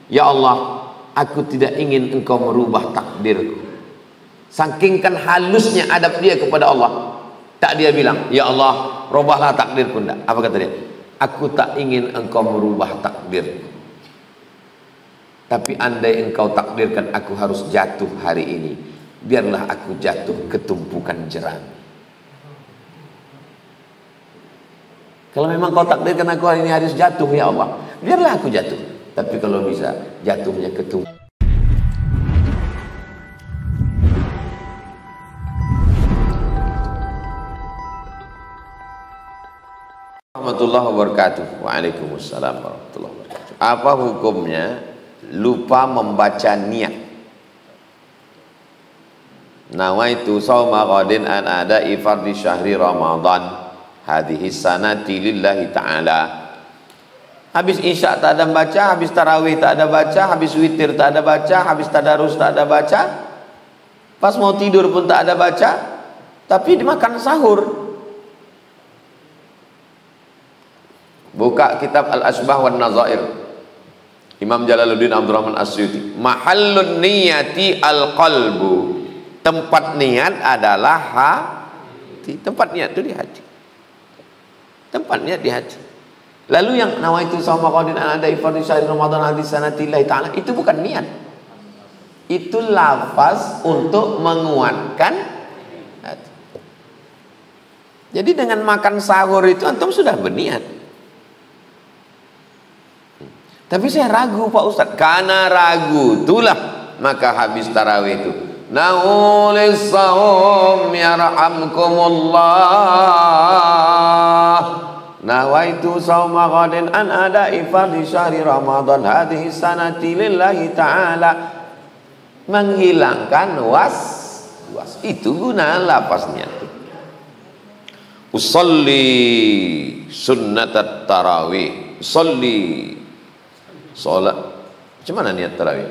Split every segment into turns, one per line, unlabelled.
Ya Allah, aku tidak ingin engkau merubah takdirku. Saking kan halusnya adab dia kepada Allah. Tak dia bilang, ya Allah, rubahlah takdirku. Enggak. Apa kata dia? Aku tak ingin engkau merubah takdirku. Tapi andai engkau takdirkan aku harus jatuh hari ini, biarlah aku jatuh ke tumpukan jerami. Kalau memang kau takdirkan aku hari ini harus jatuh, ya Allah, biarlah aku jatuh. Tapi kalau bisa, jatuhnya ke tumpukan. Warahmatullahi wabarakatuh. Waalaikumsalam warahmatullahi wabarakatuh. Apa hukumnya lupa membaca niat? Nawaitu shauma ghadin an ada'i fardhi syahri Ramadan hadhihi sanati lillahi ta'ala. Habis isya tak ada baca, habis tarawih tak ada baca, habis witir tak ada baca, habis tadarus tak ada baca, pas mau tidur pun tak ada baca, tapi dimakan sahur. Buka kitab Al-Asbah wan Nazair, Imam Jalaluddin Abdurrahman As-Suyuti. Mahallun niyati al-qalbu. Tempat niat adalah hati. Tempat niat itu di hati. Tempat niat di hati. Lalu yang nawaitu shauma ghadin an ada'i fardhi syahri Ramadan hadhihi sanati lillahi ta'ala, itu bukan niat. Itu lafaz untuk menguatkan hati. Jadi dengan makan sahur itu antum sudah berniat. Tapi saya ragu Pak Ustadz. Karena ragu itulah maka habis tarawih itu naulis sahum yarhamkumullah nawaitu shauma ghadin an ada'i fardhi syahri Ramadan hadhihi sanati lillahi ta'ala. Menghilangkan was. Itu guna lafaznya. Usolli sunnatat tarawih. Usolli sholat. Macam mana niat tarawih?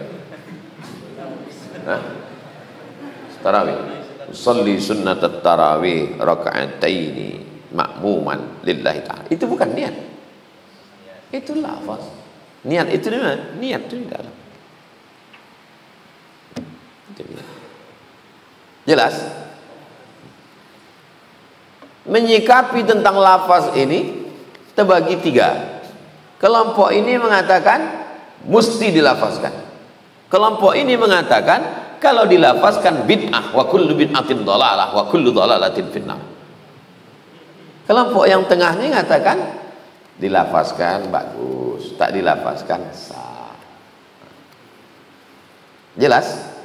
Tarawih. Usolli sunnatat tarawih raka'ataini ma'muman lillahi ta'ala. Itu bukan niat. Itu lafaz. Niat itu di mana? Niat itu di dalam. Jelas? Menyikapi tentang lafaz ini terbagi tiga. Kelompok ini mengatakan mesti dilafazkan. Kelompok ini mengatakan kalau dilafazkan bid'ah, wa kullu bid'atin dhalalah wa kullu dhalalatin finnar. Kelompok yang tengah ini mengatakan dilafazkan bagus, tak dilafazkan sah. Jelas?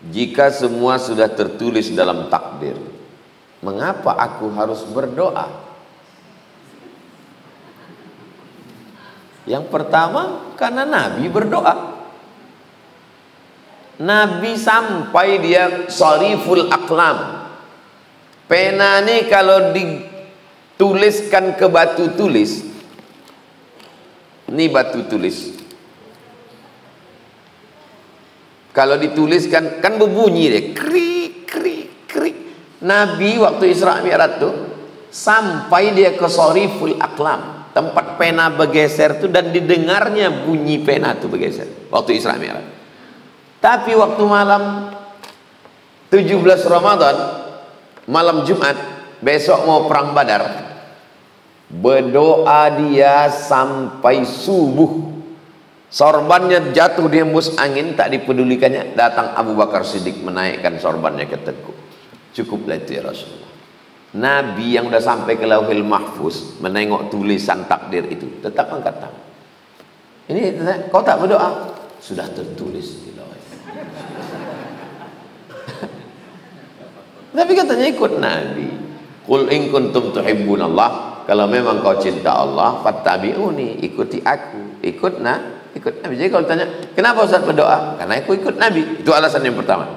Jika semua sudah tertulis dalam takdir, mengapa aku harus berdoa? Yang pertama, karena Nabi berdoa. Nabi sampai dia shariful aqlam. Pena ini kalau dituliskan ke batu tulis, ini batu tulis. Kalau dituliskan kan berbunyi deh, krik krik krik. Nabi waktu Isra Mi'raj tuh sampai dia ke shariful aqlam, tempat pena bergeser tuh, dan didengarnya bunyi pena tuh bergeser waktu Isra Mi'raj. Tapi waktu malam 17 Ramadan, malam Jumat, besok mau perang Badar, berdoa dia sampai subuh. Sorbannya jatuh di hembus angin, tak dipedulikannya. Datang Abu Bakar Siddiq menaikkan sorbannya ke tengkuk. Cukuplah itu ya Rasulullah. Nabi yang sudah sampai ke Lauhil Mahfuz menengok tulisan takdir itu, tetap angkat tangan. Ini kau tak berdoa? Sudah tertulis di Lauhil. Tapi katanya ikut Nabi. Qul in kuntum tuhibbunallah, kalau memang kau cinta Allah, fattabi'uni, ikuti aku. Ikut Nabi. Jadi kalau tanya, kenapa Ustaz berdoa? Karena aku ikut Nabi. Itu alasan yang pertama.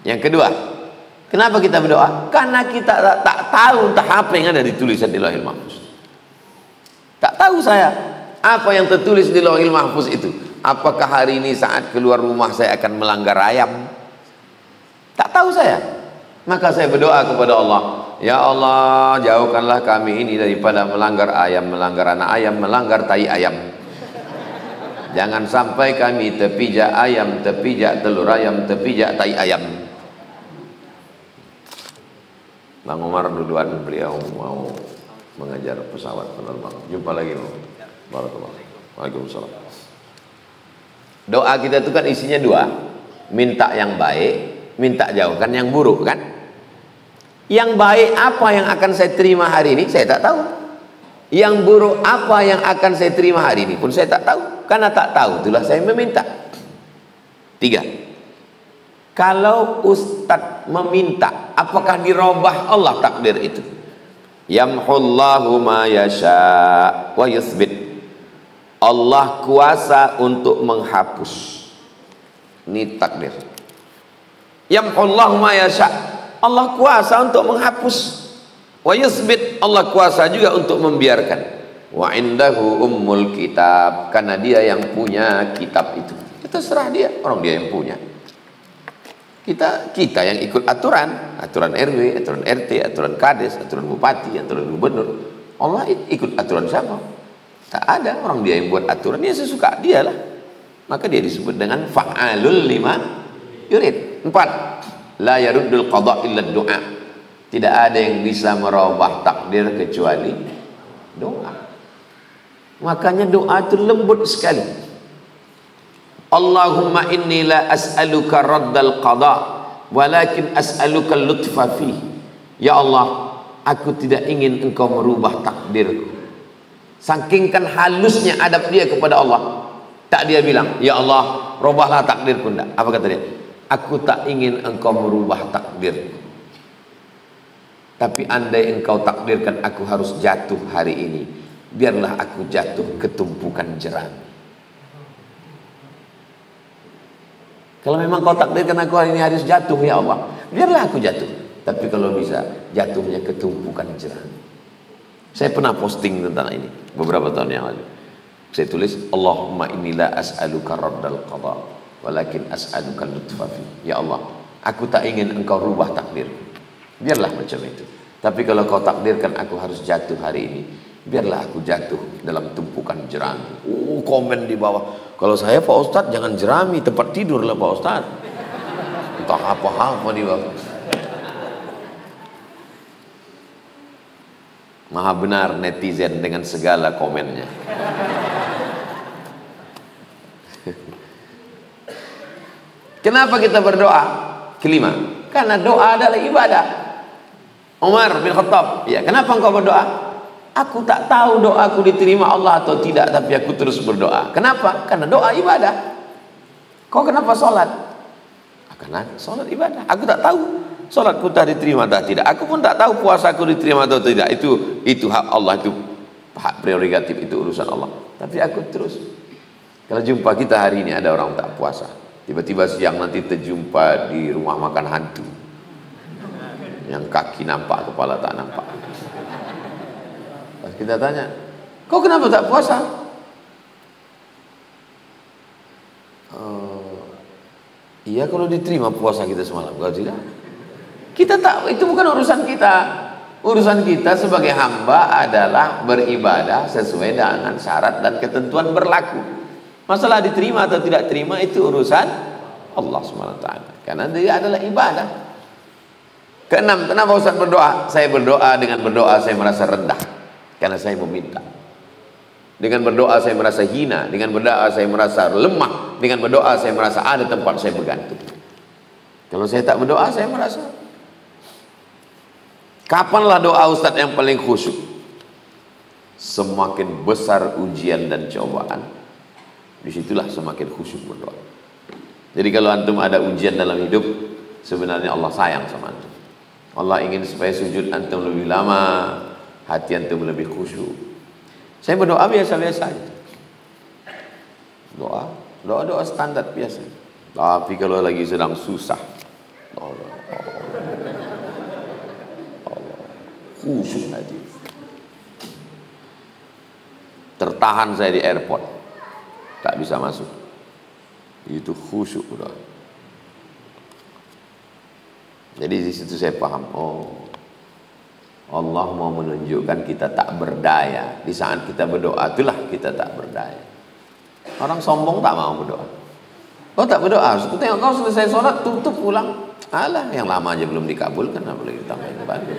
Yang kedua, kenapa kita berdoa? Karena kita tak tahu entah apa yang ada ditulisan di Lauhil Mahfuz. Tak tahu saya apa yang tertulis di Lauhil Mahfuz itu. Apakah hari ini saat keluar rumah saya akan melanggar ayam? Tak tahu saya. Maka saya berdoa kepada Allah, ya Allah, jauhkanlah kami ini daripada melanggar ayam, melanggar anak ayam, melanggar tai ayam. Jangan sampai kami terpijak ayam, terpijak telur ayam, terpijak tai ayam. Bang Umar duluan, beliau mau mengejar pesawat penerbang. Jumpa lagi, Barakallahu. Waalaikumsalam. Doa kita itu kan isinya dua, minta yang baik, minta jauhkan yang buruk, kan? Yang baik apa yang akan saya terima hari ini, saya tak tahu. Yang buruk apa yang akan saya terima hari ini pun saya tak tahu. Karena tak tahu, itulah saya meminta. 3. Kalau Ustadz meminta, apakah dirubah Allah takdir itu? Yamhullahu ma yasha wa yuthbit. Allah kuasa untuk menghapus. Ini takdir. Yamhullahu ma yasha. Allah kuasa untuk menghapus. Wa yuthbit. Allah kuasa juga untuk membiarkan. Wa indahu ummul kitab. Karena dia yang punya kitab itu. Itu serah dia, orang dia yang punya. Kita yang ikut aturan RW, aturan RT, aturan kades, aturan bupati, aturan gubernur. Allah ikut aturan siapa? Tak ada, orang dia yang buat aturan, ya sesuka dia lah. Maka dia disebut dengan fa'alul lima yurid. 4. La yaruddul qada illa doa. Tidak ada yang bisa merubah takdir kecuali doa. Makanya doa itu lembut sekali. Allahumma inni la as'aluka raddal qada walakin as'aluka lutfa fi. Ya Allah, aku tidak ingin engkau merubah takdirku. Saking kan halusnya adab dia kepada Allah, tak dia bilang, ya Allah, rubahlah takdirku. Enggak. Apa kata dia? Aku tak ingin engkau merubah takdirku, tapi andai engkau takdirkan aku harus jatuh hari ini, biarlah aku jatuh ke tumpukan jerami. Kalau memang kau takdirkan aku hari ini harus jatuh, ya Allah, biarlah aku jatuh. Tapi kalau bisa, jatuhnya ke tumpukan jerami. Saya pernah posting tentang ini beberapa tahun yang lalu. Saya tulis, Allahumma inni la as'aluka raddal qada walakin as'aluka lutfa fi. Ya Allah, aku tak ingin engkau rubah takdir. Biarlah macam itu. Tapi kalau kau takdirkan aku harus jatuh hari ini, biarlah aku jatuh dalam tumpukan jerami. Komen di bawah. Kalau saya Pak Ustadz jangan jerami, tempat tidur lah Pak Ustadz. Entah apa-apa di bawah. Maha benar netizen dengan segala komennya. Kenapa kita berdoa? Kelima, karena doa adalah ibadah. Umar bin Khattab, ya, kenapa engkau berdoa? Aku tak tahu doaku diterima Allah atau tidak, tapi aku terus berdoa. Kenapa? Karena doa ibadah. Kau kenapa sholat? Karena sholat ibadah. Aku tak tahu sholatku tak diterima atau tidak. Aku pun tak tahu puasaku diterima atau tidak. Itu hak Allah, itu hak prerogatif, itu urusan Allah. Tapi aku terus. Kalau jumpa kita hari ini ada orang tak puasa, tiba-tiba siang nanti terjumpa di rumah makan hantu, yang kaki nampak, kepala tak nampak. Pas kita tanya, kau kenapa tak puasa? Iya kalau diterima puasa kita semalam. Kalau tidak, kita tak, itu bukan urusan kita. Urusan kita sebagai hamba adalah beribadah sesuai dengan syarat dan ketentuan berlaku. Masalah diterima atau tidak terima itu urusan Allah SWT, karena dia adalah ibadah. Keenam, kenapa Ustaz berdoa? Saya berdoa, dengan berdoa saya merasa rendah karena saya meminta. Dengan berdoa saya merasa hina, dengan berdoa saya merasa lemah, dengan berdoa saya merasa ada tempat saya bergantung. Kalau saya tak berdoa saya merasa. Kapanlah doa Ustaz yang paling khusyuk? Semakin besar ujian dan cobaan, disitulah semakin khusyuk berdoa. Jadi kalau antum ada ujian dalam hidup, sebenarnya Allah sayang sama antum. Allah ingin supaya sujud antum lebih lama, hati antum lebih khusyuk. Saya berdoa biasa-biasa aja. Doa standar biasa. Tapi kalau lagi sedang susah, Allah, khusyuk aja. Tertahan saya di airport, tak bisa masuk. Itu khusyuk udah. Jadi di situ saya paham, oh, Allah mau menunjukkan kita tak berdaya. Di saat kita berdoa itulah kita tak berdaya. Orang sombong tak mau berdoa. Kau tak berdoa, aku tengok kau selesai sholat tutup pulang. Alah, yang lama aja belum dikabulkan, apalagi ditambahin bantu.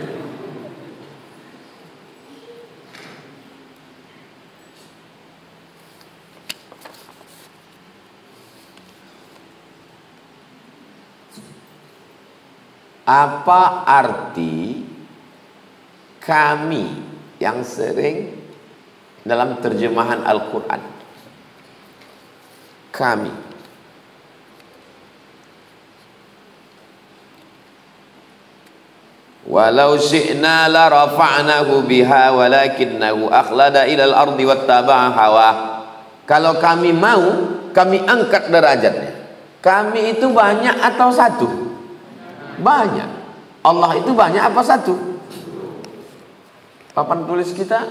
Apa arti kami yang sering dalam terjemahan Al-Quran? Kami. Walau syi'na la rafa'nahu biha walakinnahu akhlada ilal ardi wattaba'a hawa. Kalau kami mau, kami angkat derajatnya. Kami itu banyak atau satu? Banyak. Allah itu banyak apa satu? Papan tulis kita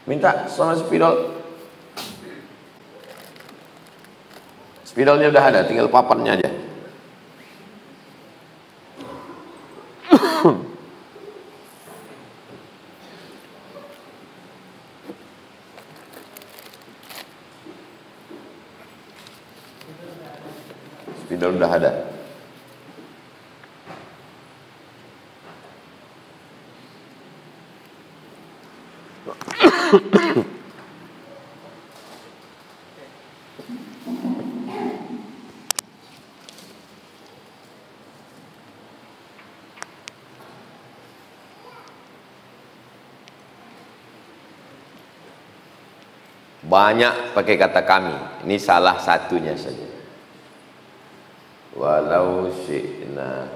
minta sama spidol. Spidolnya udah ada, tinggal papannya aja. Spidol udah ada. Banyak pakai kata kami. Ini salah satunya saja. Walau syi'na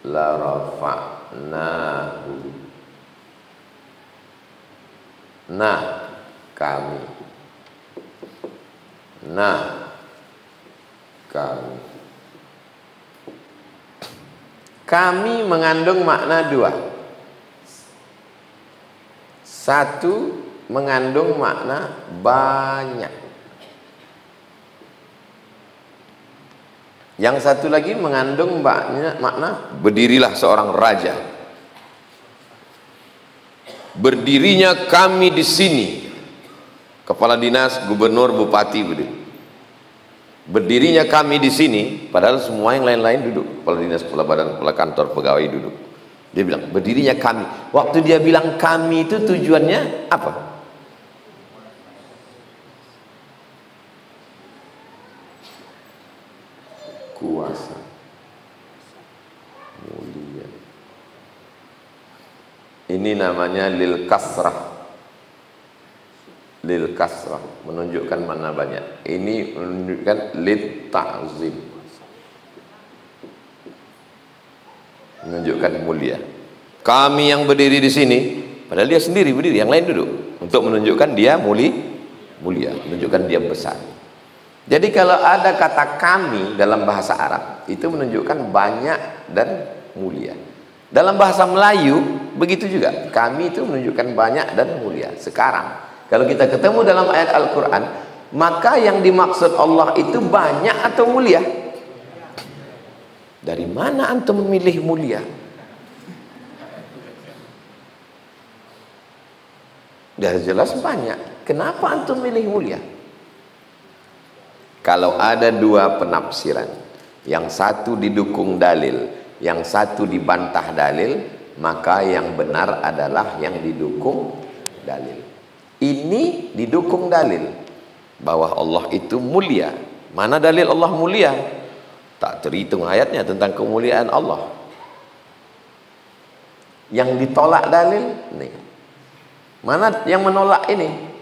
la rafa'nahu. Nah, kami. Nah, kami. Kami mengandung makna dua. Satu, mengandung makna banyak. Yang satu lagi mengandung makna berdirilah seorang raja. Berdirinya kami di sini. Kepala dinas, gubernur, bupati berdiri. Berdirinya kami di sini, padahal semua yang lain-lain duduk. Kepala dinas, kepala badan, kepala kantor, pegawai duduk. Dia bilang berdirinya kami. Waktu dia bilang kami itu tujuannya apa? Kuasa, mulia. Ini namanya lil kasrah. Lil kasrah menunjukkan mana banyak. Ini menunjukkan lit ta'zim, menunjukkan mulia. Kami yang berdiri di sini, padahal dia sendiri berdiri, yang lain duduk, untuk menunjukkan dia mulia, menunjukkan dia besar. Jadi kalau ada kata kami dalam bahasa Arab, itu menunjukkan banyak dan mulia. Dalam bahasa Melayu begitu juga, kami itu menunjukkan banyak dan mulia. Sekarang kalau kita ketemu dalam ayat Al-Quran, maka yang dimaksud Allah itu banyak atau mulia? Dari mana antum memilih mulia? Sudah jelas banyak. Kenapa antum milih mulia? Kalau ada dua penafsiran, yang satu didukung dalil, yang satu dibantah dalil, maka yang benar adalah yang didukung dalil. Ini didukung dalil bahwa Allah itu mulia. Mana dalil Allah mulia? Tak terhitung ayatnya tentang kemuliaan Allah. Yang ditolak dalil nih. Mana yang menolak ini?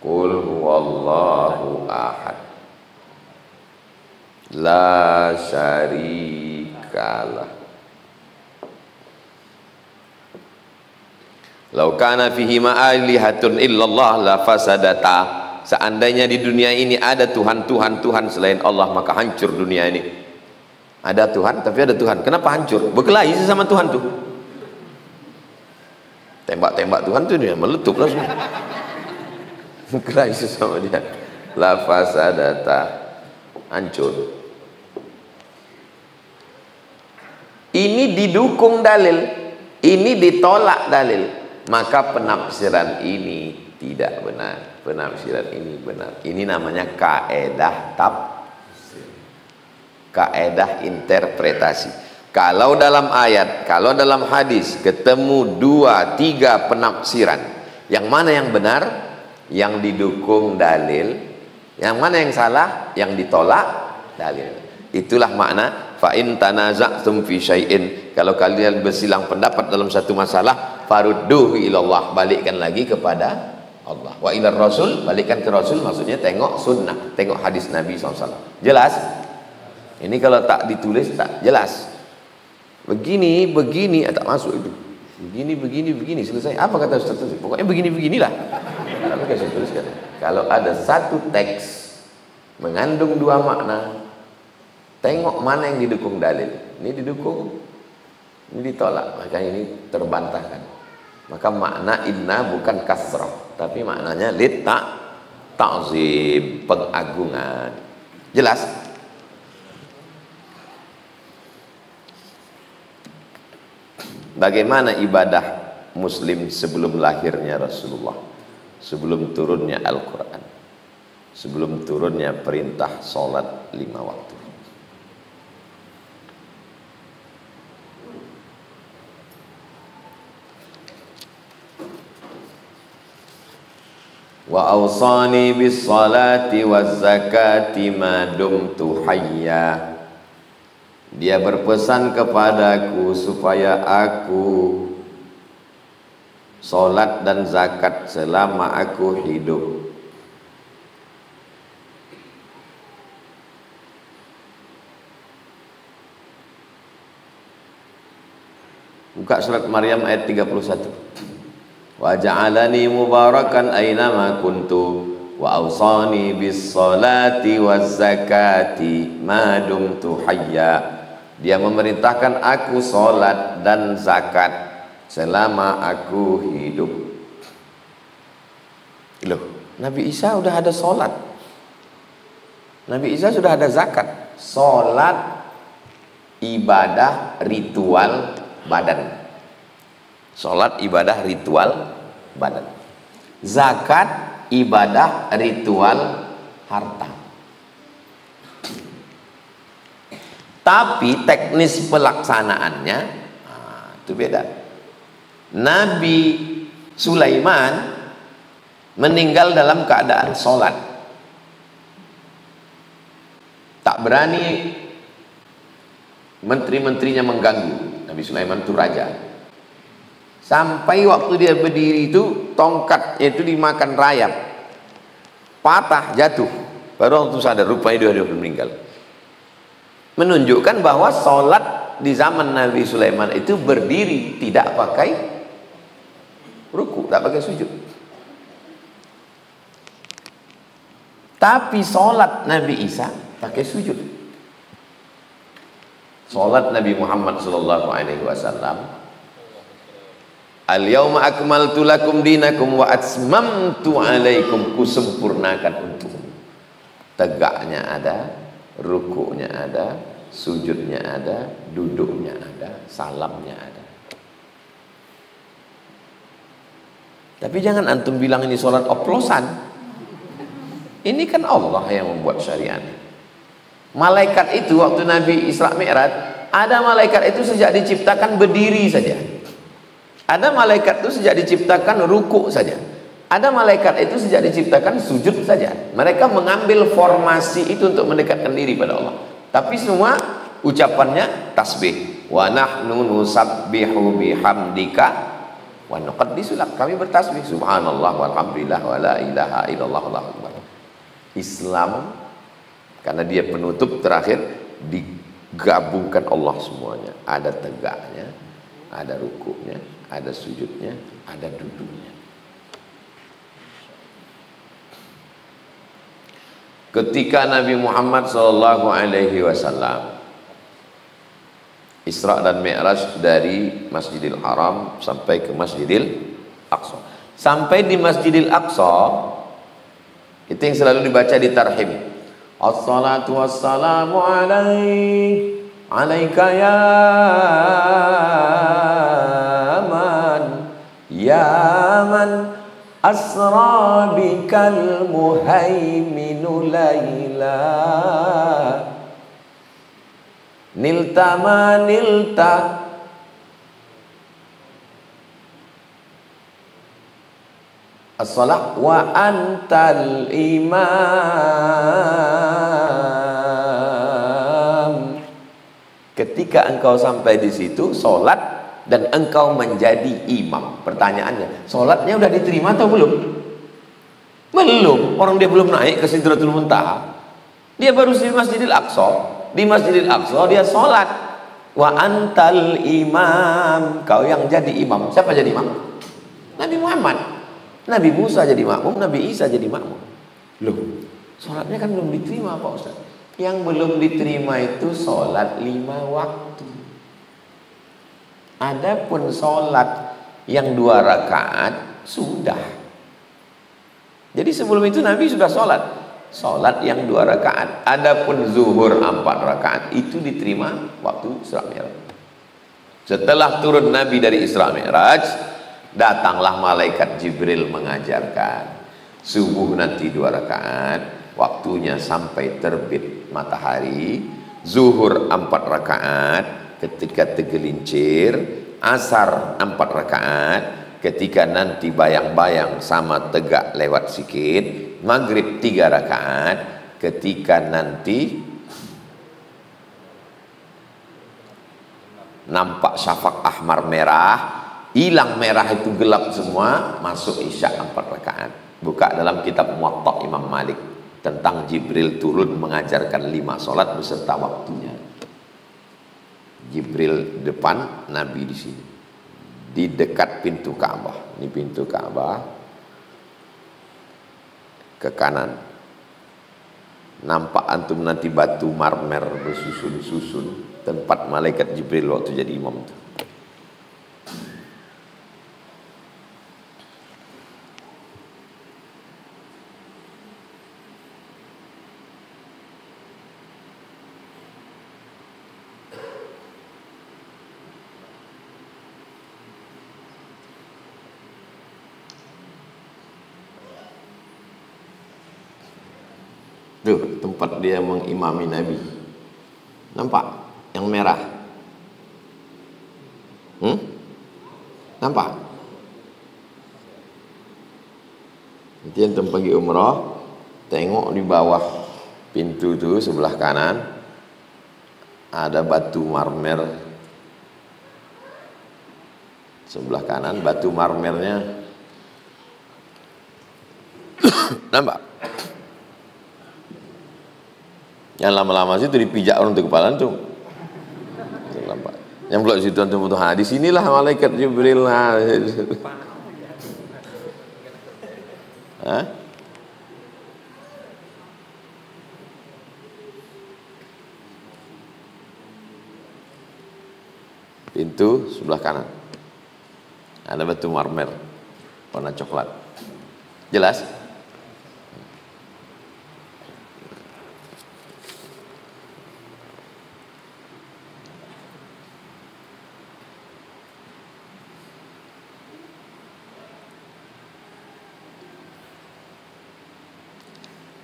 Qul huwallahu ahad la syarikalah. Lau kana fihi ma'alihatun illallah la fasadata. Seandainya di dunia ini ada Tuhan selain Allah, maka hancur dunia ini. Ada Tuhan tapi ada Tuhan, kenapa hancur? Berkelahi sama Tuhan tuh. Tembak-tembak Tuhan tuh dia meletup lah semua. Berkelahi sama dia. La fasadata, hancur. ini didukung dalil, ini ditolak dalil, maka penafsiran ini tidak benar, penafsiran ini benar. Ini namanya kaedah tafsir, kaedah interpretasi. Kalau dalam ayat, kalau dalam hadis ketemu 2, 3 penafsiran, yang mana yang benar? Yang didukung dalil. Yang mana yang salah? Yang ditolak dalil. Itulah makna fa in tanaza'tum fi syai'in, kalau kalian bersilang pendapat dalam satu masalah, farudduhu ilallah, balikkan lagi kepada Allah. Wa ilar rasul, balikkan ke Rasul, maksudnya tengok sunnah, tengok hadis Nabi SAW. Jelas? Ini kalau tak ditulis tak jelas. Begini, begini, tak masuk itu. Begini, begini, begini, selesai. Apa kata Ustaz? Pokoknya begini, beginilah. Tapi kasih tuliskan. Kalau ada satu teks mengandung 2 makna, tengok mana yang didukung dalil. Ini didukung, ini ditolak, maka ini terbantahkan. Maka makna inna bukan kasrah, tapi maknanya ta'zim, pengagungan. Jelas? Bagaimana ibadah muslim sebelum lahirnya Rasulullah, sebelum turunnya Al-Quran, sebelum turunnya perintah sholat 5 waktu. Wa awsani bis salati waz zakati ma dumtu hayya. Dia berpesan kepadaku supaya aku salat dan zakat selama aku hidup. Buka surat Maryam ayat 31. Wa ja'alani mubarakan aynama kuntu wa awsani bis salati waz zakati ma dumtu hayya. Dia memerintahkan aku salat dan zakat selama aku hidup. Loh, Nabi Isa sudah ada salat, Nabi Isa sudah ada zakat. Salat ibadah ritual badan, salat ibadah ritual badan, zakat ibadah ritual harta. Tapi teknis pelaksanaannya itu beda. Nabi Sulaiman meninggal dalam keadaan sholat. Tak berani menteri-menterinya mengganggu. Nabi Sulaiman itu raja. Sampai waktu dia berdiri itu tongkatnya itu dimakan rayap, patah, jatuh. Baru waktu sadar rupanya dia meninggal. Menunjukkan bahwa sholat di zaman Nabi Sulaiman itu berdiri, tidak pakai ruku, tak pakai sujud. Tapi sholat Nabi Isa pakai sujud. Sholat Nabi Muhammad SAW, al-yawma akmaltu lakum dinakum wa atmamtu alaikum, kusempurnakan untuk. Tegaknya ada, rukuknya ada, sujudnya ada, duduknya ada, salamnya ada. Tapi jangan antum bilang ini sholat oplosan. Ini kan Allah yang membuat syariat. Malaikat itu waktu Nabi Isra Mi'raj, ada malaikat itu sejak diciptakan berdiri saja. Ada malaikat itu sejak diciptakan rukuk saja. Ada malaikat itu sejak diciptakan sujud saja. Mereka mengambil formasi itu untuk mendekatkan diri pada Allah. Tapi semua ucapannya tasbih. Wa nahnu nusabbihu bihamdika wa nuqaddisu lak. Kami bertasbih subhanallah walhamdulillah wa la ilaha illallah wallahu akbar. Islam karena dia penutup terakhir, digabungkan Allah semuanya. Ada tegaknya, ada rukuknya, ada sujudnya, ada duduknya. Ketika Nabi Muhammad SAW Isra dan Mi'raj dari Masjidil Haram sampai ke Masjidil Aqsa. Sampai di Masjidil Aqsa, itu yang selalu dibaca di tarhim. Assalatu wassalamu alaih alaika ya man asra bikal muhaiminu laila nilta ma nilta as-salah wa antal imam. Ketika engkau sampai di situ sholat dan engkau menjadi imam. Pertanyaannya, sholatnya udah diterima atau belum? Belum. Orang dia belum naik ke Sidratul Muntaha. Dia baru di Masjidil Aqsa. Di Masjidil Aqsa dia sholat. Wa antal imam. Kau yang jadi imam. Siapa jadi imam? Nabi Muhammad. Nabi Musa jadi makmum, Nabi Isa jadi makmum. Loh, sholatnya kan belum diterima Pak Ustaz. Yang belum diterima itu sholat 5 waktu. Adapun sholat yang 2 rakaat sudah. Jadi sebelum itu Nabi sudah sholat. Sholat yang 2 rakaat. Adapun zuhur 4 rakaat itu diterima waktu Isra Mi'raj. Setelah turun Nabi dari Isra Mi'raj, datanglah malaikat Jibril mengajarkan subuh nanti 2 rakaat, waktunya sampai terbit matahari, zuhur 4 rakaat ketika tergelincir, asar 4 rakaat ketika nanti bayang-bayang sama tegak lewat sikit, maghrib 3 rakaat ketika nanti nampak syafaq ahmar merah, hilang merah itu gelap semua, masuk isya 4 rakaat. Buka dalam kitab Muwatta Imam Malik tentang Jibril turun mengajarkan 5 sholat beserta waktunya. Jibril depan, Nabi di sini, di dekat pintu Ka'bah. Ini pintu Ka'bah, ke kanan. Nampak antum nanti batu marmer bersusun-susun, tempat malaikat Jibril waktu jadi imam itu. Tuh tempat dia mengimami Nabi. Nampak? Yang merah. Nampak? Nanti antum pergi umrah, tengok di bawah pintu itu sebelah kanan ada batu marmer. Sebelah kanan batu marmernya. Nampak? Yang lama-lama situ dipijak orang tuh kepala antum. Yang belok situ antum tuh, di sinilah malaikat Jibril. Hah? Pintu sebelah kanan ada batu marmer warna coklat. Jelas?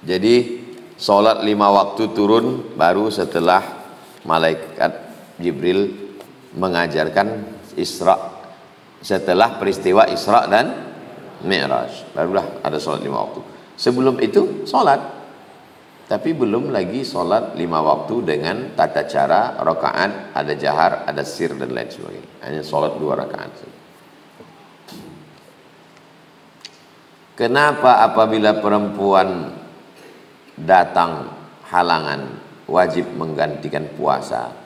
Jadi sholat 5 waktu turun baru setelah malaikat Jibril mengajarkan Isra, setelah peristiwa Isra dan Mi'raj barulah ada sholat 5 waktu. Sebelum itu sholat, tapi belum lagi sholat 5 waktu dengan tata cara rakaat, ada jahar, ada sir dan lain sebagainya. Hanya sholat 2 rakaat. Kenapa apabila perempuan datang halangan wajib menggantikan puasa,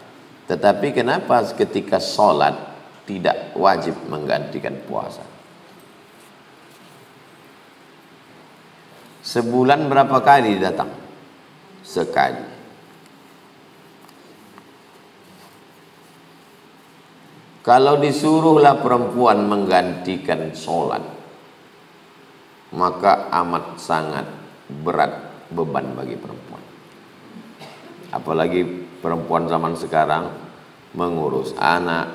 tetapi kenapa ketika sholat tidak wajib menggantikan puasa? Sebulan berapa kali datang? Sekali. Kalau disuruhlah perempuan menggantikan sholat, maka amat sangat berat beban bagi perempuan. Apalagi perempuan zaman sekarang mengurus anak,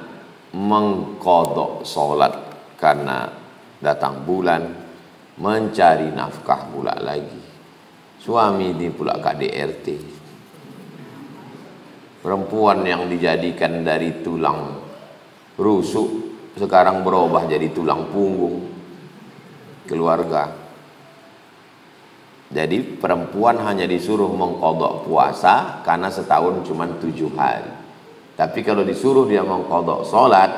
mengqadha sholat karena datang bulan, mencari nafkah pula lagi. Suami ini pula KDRT. Perempuan yang dijadikan dari tulang rusuk sekarang berubah jadi tulang punggung keluarga. Jadi perempuan hanya disuruh mengqadha puasa karena setahun cuma 7 hari. Tapi kalau disuruh dia mengqadha sholat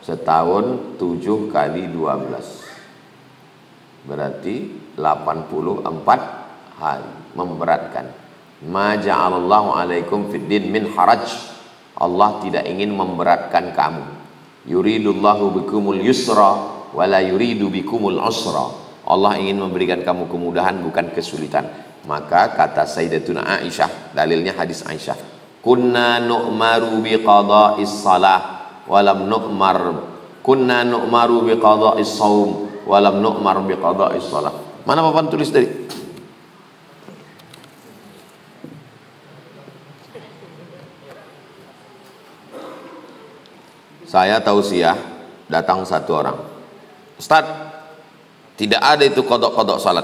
setahun 7 kali 12, berarti 84 hari, memberatkan. Ma ja'alallahu alaikum fid din min haraj. Allah tidak ingin memberatkan kamu. Yuridullahu bikumul yusra wala yuridu bikumul usra. Allah ingin memberikan kamu kemudahan, bukan kesulitan. Maka kata Sayyidatuna Aisyah, dalilnya hadis Aisyah, kunna nu'maru biqada'is salah walam nu'mar, kunna nu'maru biqada'is saum walam nu'mar biqada'is salah. Mana papan tulis tadi? Saya tausiah, datang satu orang, Ustaz, tidak ada itu qadha salat.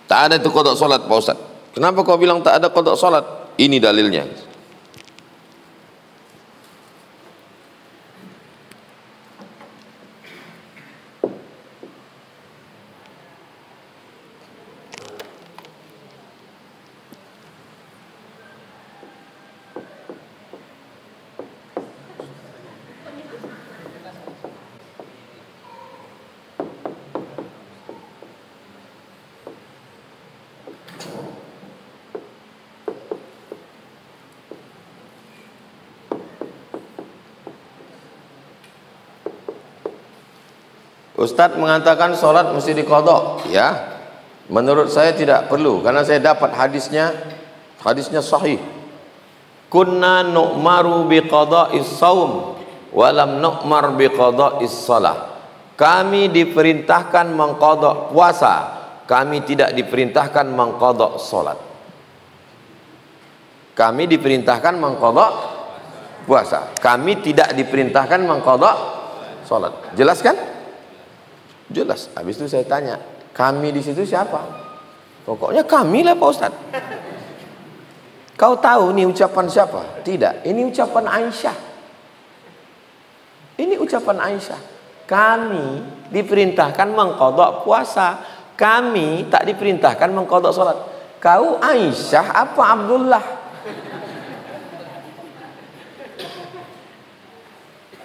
Tak ada itu qadha salat Pak Ustaz. Kenapa kau bilang tak ada qadha salat? Ini dalilnya. Ustadz mengatakan sholat mesti diqadha. Ya, menurut saya tidak perlu, karena saya dapat hadisnya sahih. Kunna nu'maru biqada'is saum walam nu'mar biqada'is salah. Kami diperintahkan mengqadha puasa, kami tidak diperintahkan mengqadha sholat. Kami diperintahkan mengqadha puasa, kami tidak diperintahkan mengqadha sholat. Jelas kan? Jelas. Habis itu saya tanya, kami di situ siapa? Pokoknya kami lah Pak Ustadz. Kau tahu ini ucapan siapa? Tidak, ini ucapan Aisyah. Ini ucapan Aisyah. Kami diperintahkan mengqadha puasa, kami tak diperintahkan mengqadha salat. Kau Aisyah apa Abdullah?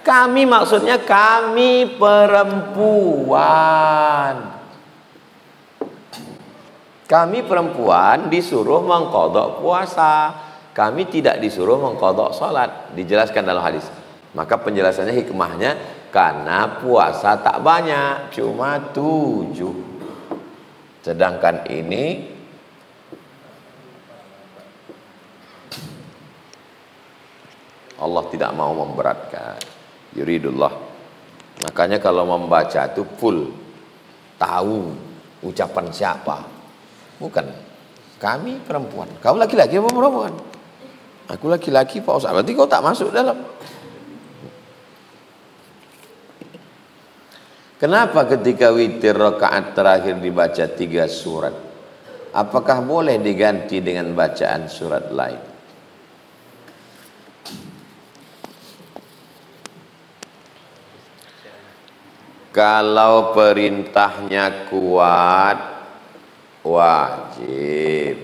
Kami maksudnya kami perempuan. Kami perempuan disuruh mengqadha puasa, kami tidak disuruh mengqadha salat. Dijelaskan dalam hadis. Maka penjelasannya, hikmahnya, karena puasa tak banyak, cuma 7. Sedangkan ini Allah tidak mau memberatkan. Yuridullah. Makanya kalau membaca itu full, tahu ucapan siapa. Bukan kami perempuan, kau laki-laki apa perempuan? Aku laki-laki Pak Ustaz, berarti kau tak masuk dalam. Kenapa ketika witir rakaat terakhir dibaca 3 surat? Apakah boleh diganti dengan bacaan surat lain? Kalau perintahnya kuat, wajib.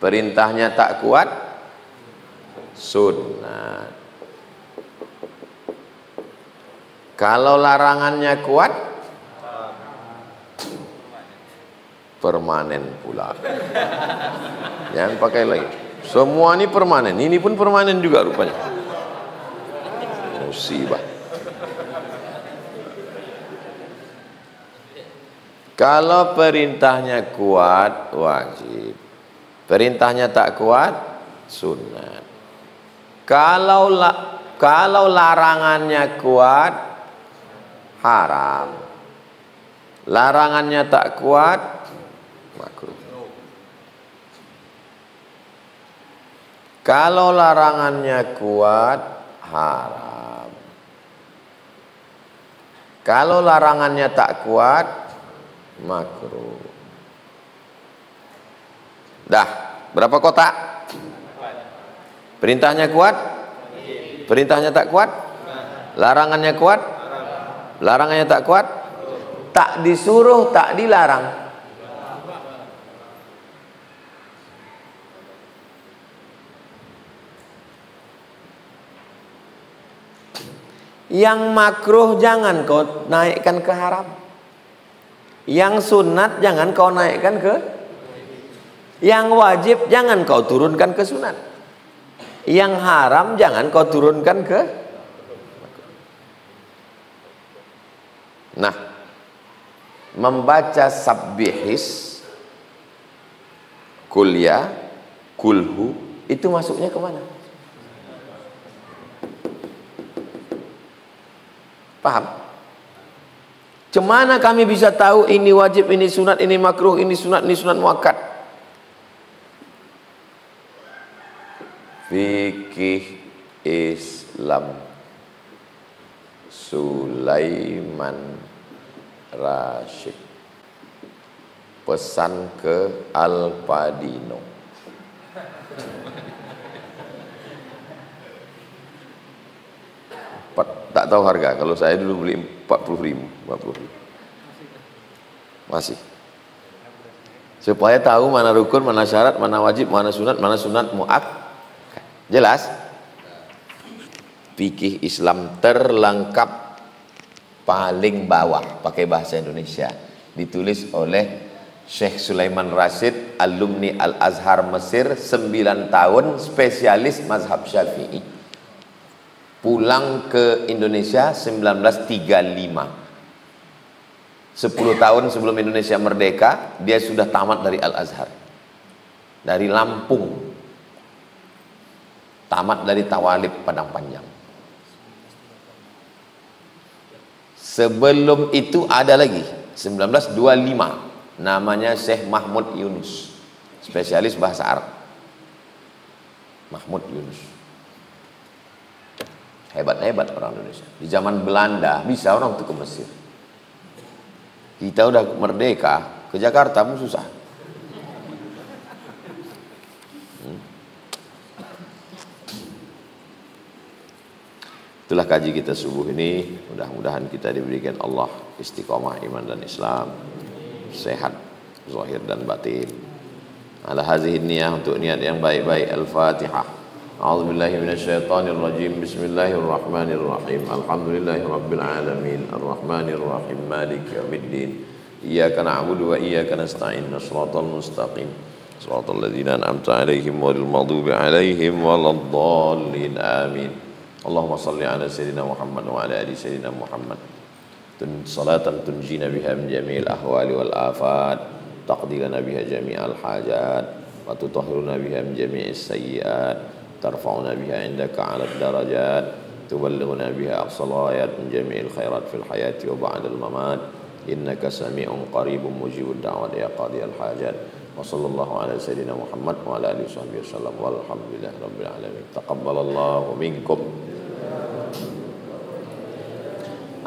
Perintahnya tak kuat, sunnah. Kalau larangannya kuat, permanen pula. Jangan pakai lagi. Semua ini permanen. Ini pun permanen juga rupanya. Musibah. Kalau perintahnya kuat, wajib. Perintahnya tak kuat, sunnah. Kalau larangannya kuat, haram. Larangannya tak kuat, makruh. Kalau larangannya kuat, haram. Kalau larangannya tak kuat, makruh. Dah, berapa kotak? Perintahnya kuat? Perintahnya tak kuat? Larangannya kuat? Larangannya tak kuat? Tak disuruh, tak dilarang. Yang makruh jangan kau naikkan ke haram. Yang sunat jangan kau naikkan ke. Yang wajib jangan kau turunkan ke sunat. Yang haram jangan kau turunkan ke. Nah, membaca sabbihis, kuliah, kulhu, itu masuknya kemana? Paham? Cemana kami bisa tahu ini wajib, ini sunat, ini makruh, ini sunat muakkad? Fikih Islam Sulaiman Rashid, pesan ke Al-Padino. Tak tahu harga, kalau saya dulu beli 40.000. Masih. Supaya tahu mana rukun, mana syarat, mana wajib, mana sunat muakkad. Jelas? Fikih Islam terlengkap paling bawah, pakai bahasa Indonesia, ditulis oleh Syekh Sulaiman Rashid, alumni Al-Azhar Mesir, 9 tahun, spesialis mazhab Syafi'i. Pulang ke Indonesia 1935. 10 tahun sebelum Indonesia merdeka, dia sudah tamat dari Al-Azhar. Dari Lampung. Tamat dari Tawalib Padang Panjang. Sebelum itu ada lagi, 1925, namanya Syekh Mahmud Yunus, spesialis bahasa Arab. Mahmud Yunus. Hebat-hebat orang Indonesia. Di zaman Belanda bisa orang itu ke Mesir. Kita udah merdeka, ke Jakarta pun susah. Itulah kaji kita subuh ini. Mudah-mudahan kita diberikan Allah istiqomah iman dan Islam, sehat zahir dan batin. Ala hazihi niyah, untuk niat yang baik-baik. Al-Fatihah. A'udzubillahi minasyaitonirrajim. Bismillahirrahmanirrahim. Alhamdulillahirabbil alamin. Arrahmanirrahim. Maliki yaumiddin. Iyyaka na'budu wa iyyaka nasta'in. Shiratal mustaqim. Shiratal ladzina an'amta 'alaihim ghairil maghdubi 'alaihim waladdallin. Amin. Allahumma shalli 'ala sayyidina Muhammad wa 'ala ali sayyidina Muhammad. Salatan tunjina biha min jami'il ahwali wal afat, taqdi lana biha jami'al hajat, wa tutahhiruna biha min jami'is sayyi'at, tarfa'una biha indaka 'alad darajat, tuballighuna biha aqsal ghayat min jami'il khairat fil hayati wa ba'dal mamat, innaka sami'un qaribun mujibud da'wat ya qadiyal hajat. Wa sallallahu ala sayyidina Muhammad wa ala alihi wasallam walhamdulillahi rabbil alamin. Taqabbalallahu minkum.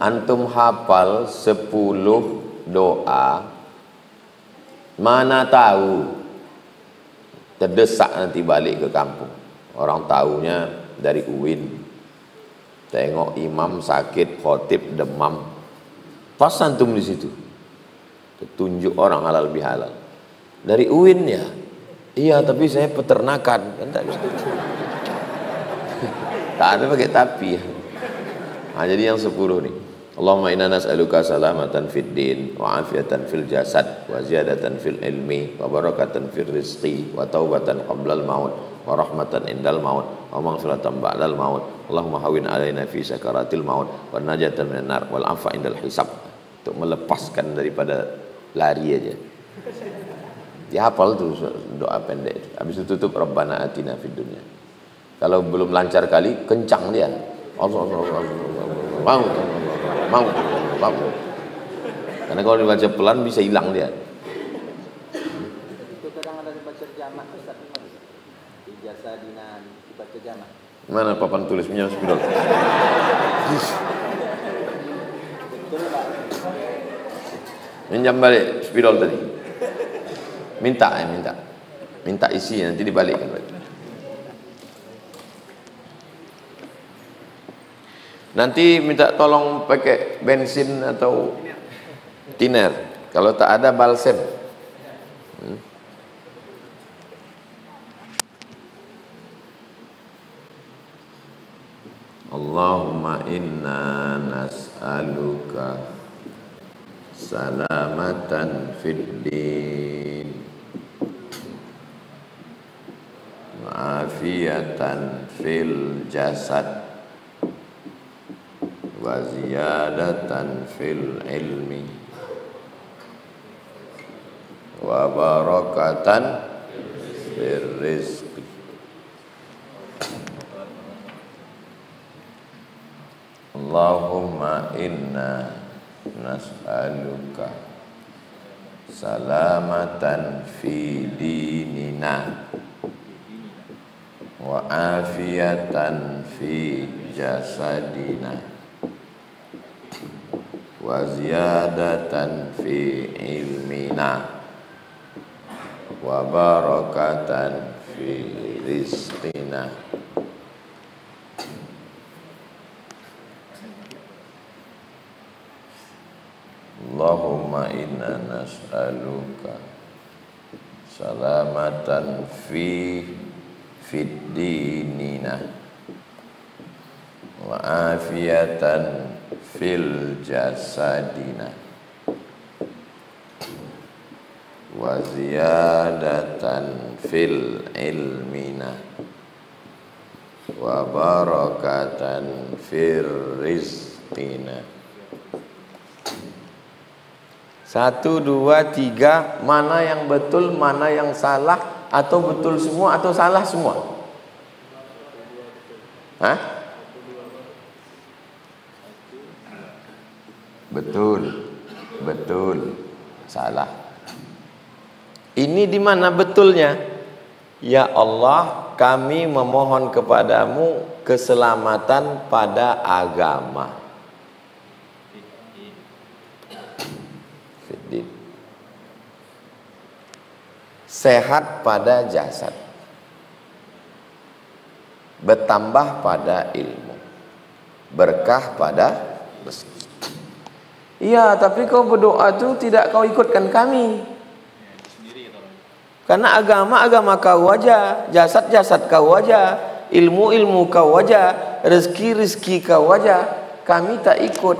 Antum hafal 10 doa, mana tahu terdesak nanti balik ke kampung. Orang tahunya dari UIN, tengok imam sakit, khotib demam, pas antum di situ, tunjuk orang halal bihalal. Dari UIN ya, iya tapi saya peternakan, kan tak bisa. Tak ada pakai tapi. Nah, jadi yang 10 nih. Allahumma inna nas'aluka salamatan fid din wa afiatan fil jasad wa ziyadatan fil ilmi wa barakatan fil rizqi wa taubatan qablal maut wa rahmatan indal maut wa maghfiratan ba'dal maut. Allahumma hawin alaina fi sakaratil maut wa najatan minan nar wal afa indal hisab. Untuk melepaskan daripada lari aja. Dihafal tuh doa pendek. Habis itu tutup Rabbana atina fid dunya. Kalau belum lancar kali kencang dia. Allah mau. Karena kalau dibaca pelan bisa hilang dia.
Itu kadang ada dibaca jamak Ustaz. Ijazah dinan
Mana papan tulisnya spidol? Minjam balik spidol tadi. Minta isi nanti dibalikkan balik. Nanti minta tolong pakai bensin atau tiner. Kalau tak ada balsem. Allahumma inna nas'aluka salamatan fid din wa afiyatan fil jasad wa ziyadatan fil ilmi wa barakatan fil rizqi. Allahumma inna nas'aluka salamatan fi dinina wa afiyatan fi jasadina wa ziyadatan fi ilmina wa barakatan fi rizqina. Allahumma inna nas'aluka salamatan fi fid dinina wa afiyatan fil jasadina wa ziyadatan fil ilmina wa barakatan fir rizqina. 1, 2, 3, mana yang betul, mana yang salah, atau betul semua atau salah semua? Hah? Betul, salah. Ini di mana betulnya? Ya Allah, kami memohon kepadamu keselamatan pada agama. Sehat pada jasad, bertambah pada ilmu, berkah pada rezeki. Iya, tapi kau berdoa itu tidak kau ikutkan kami. Karena agama kau aja, jasad kau aja, ilmu kau aja, rezeki kau aja. Kami tak ikut.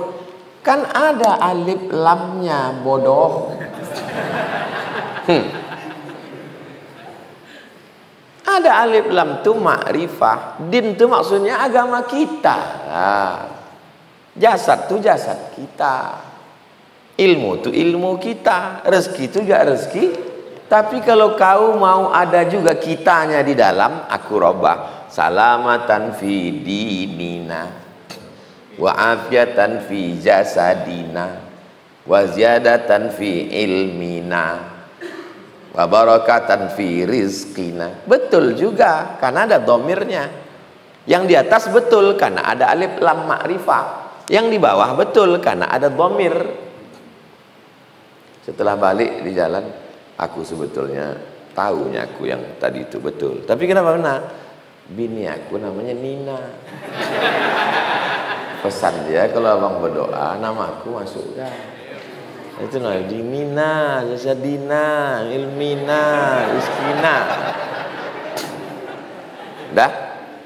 Kan ada alif lamnya, bodoh. Ada alif lam tu makrifah. Din tu maksudnya agama kita. Jasad tu jasad kita. Ilmu tu ilmu kita. Rezeki tu juga rezeki. Tapi kalau kau mau ada juga kitanya di dalam, aku robah. Salamatan fi dinina wa afiatan fi jasadina wa ziyadatan fi ilmina wa barakatan fi rizqina. Betul juga karena ada domirnya. Yang di atas betul karena ada alif lam ma'rifah. Yang di bawah betul karena ada domir. Setelah balik di jalan, aku sebetulnya tahunya aku yang tadi itu betul. Tapi kenapa benar? Bini aku namanya Nina. Pesan dia kalau abang berdoa nama aku masukkan. Itu namanya Dimina, Jasadina, Ilmina, Iskina. Dah.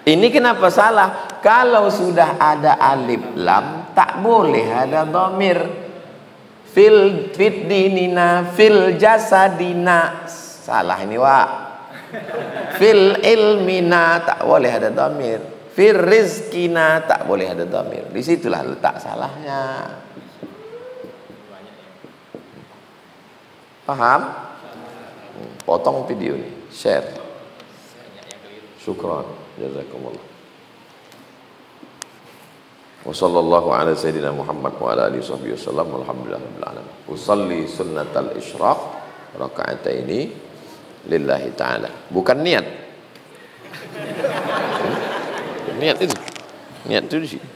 Ini kenapa salah? Kalau sudah ada alif lam, tak boleh ada dhamir. Fil dinina, fil jasadina. Salah ini, Wak. Fil ilmina, tak boleh ada dhamir. Fil rizkina, tak boleh ada dhamir. Disitulah letak salahnya. Paham? Potong video ini, share. Syukran, jazakumullah. Wa sallallahu ala sayyidina Muhammad wa ala alihi wasallam. Alhamdulillahirabbil alamin. Usalli sunnatal isyraq raka'ataini lillahi ta'ala. Bukan niat. Niat itu di sini.